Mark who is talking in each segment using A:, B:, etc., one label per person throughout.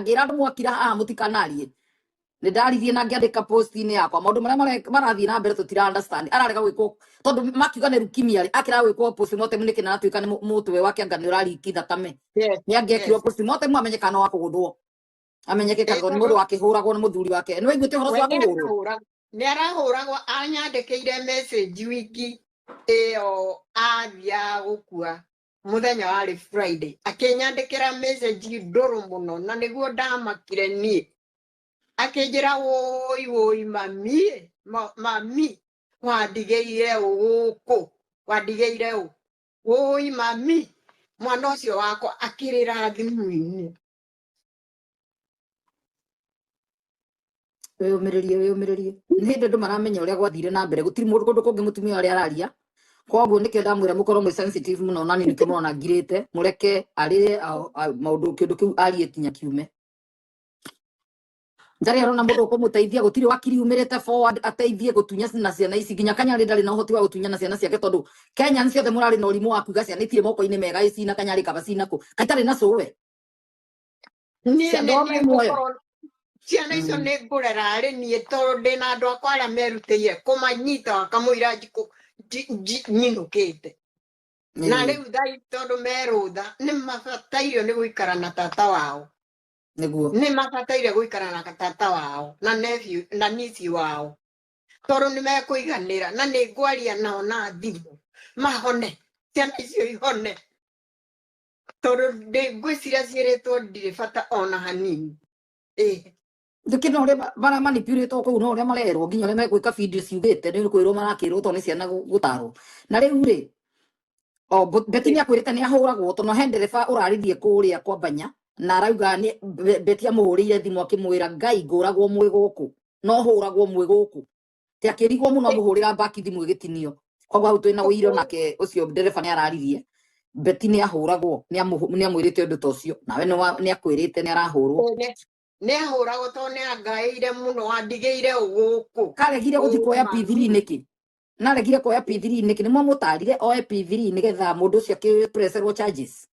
A: ngira andu mwakira mutikanarie ni ndarithie na ngiandika post-ini yakwa maundu maria marathie na mbere tutira understand ararega gwiko tondu makiuga ni leukemia ri akira gwiko post-mortem niki na atuika ni mutwe wake anga ni urariki thakame ni angekirwo post-mortem amenyekana wa kuguthwo amenyeke kago ni mundu wakihuragwo ni muthuri wake ni waiguite horo cia kuhurwo
B: ni arahuragwo anyandikiire message wiki iyo athia gukua muthenya wari Friday akinyandikira message nduru muno na niguo ndamakire nie akinjira woi mami wandigeire guku wandigeire woi mami mwana ucio wakwa akirira thimu-ini
A: wiyumiririe ni ndu maramenya uria gwathire na mbere gutiri mundu kundu kungi mutumia uria araria koguo nike ndamwira mukorwo mwi sensitive muno nani nike murona ngirite mureke arire maundu kindu kiu arie kinya kiume ndari arona mundu ukumuteithia gutiri wakiri umirite forward ateithie gutunya na ciana ici nginya Kanyari ndari na uhoti wa gutunya na ciana ciake tondu Kenya ni ciothe murari na urimu wa kuga ciana itire moko-ini mega ici na Kanyari kaba cinaku kaitari na cuwe
B: ciana icio nĩ ngũrera arĩ niĩ tondũ ndĩna andũ akwa arĩa merutĩire kũmanyita wakamũira nyinũkĩte na rĩu tondũ merũtha nĩ mabataire nĩ gũikara na tata wao nĩ mabataire gũikara na tata wao na nici wao tondũ nĩ mekũiganĩra na nĩ ngwaria nao na thimũ mahone ciana icio ihone tondũ ngwĩciria ciĩrĩtwo ndirĩ bata ona hanini
A: ndikino uri bara manipulate ko no uri marerwo nginya uri megwika video ciugite ni kwirwo marakirwo to ni ciana gutarwo na riu ri Beti ni akwirite ni ahuragwo to no hendereba urarithie kuria kwa Banya na arauga ni Beti amuhurire thimu akimwira Ngai nguragwo mwi guku no huragwo mwi guku ti akirigwo muno muhurira baki thimu igitinio koguo hau twina uiro nake ucio ndereba ni araririe Beti ni ahuragwo ni amwirite undu tocio nawe ni akwirite ni arahurwo
B: nĩ ahũragwo tondũ nĩ angaĩire mũno wandigĩire gũkũ
A: karegire guthi kuoya P3 niki naregire kuoya P3 niki nimo mutarire oe P3 nigetha mundu ucio akipresserwo charges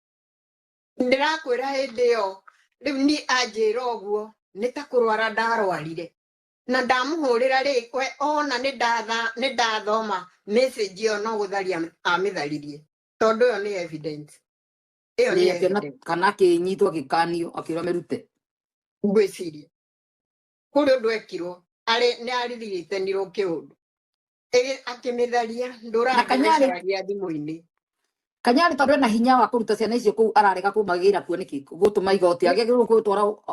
B: ndirakwĩra hĩndĩ ĩyo rĩu ni anjĩra ũguo nĩ ta kũrwara ndarwarire na ndamũhũrĩra rĩ we ona nĩ ndathoma message ĩyo no gũtharia amĩtharirie tondũ ĩyo nĩ evidence ĩyo nĩ evidence
A: kana akĩnyitwo gĩkanio akĩrwo merute
B: ngwĩciria kũrĩ ũndũ ekirwo nĩ aririritanirwo kĩũndũ akĩmĩtharia ndũragĩcaragia thimũ-inĩ
A: Kanyari tondu ena hinya wa kuruta ciana icio kuu ararega kumagĩra kuo niki gutuma igoti agĩrĩrwo gwĩtwara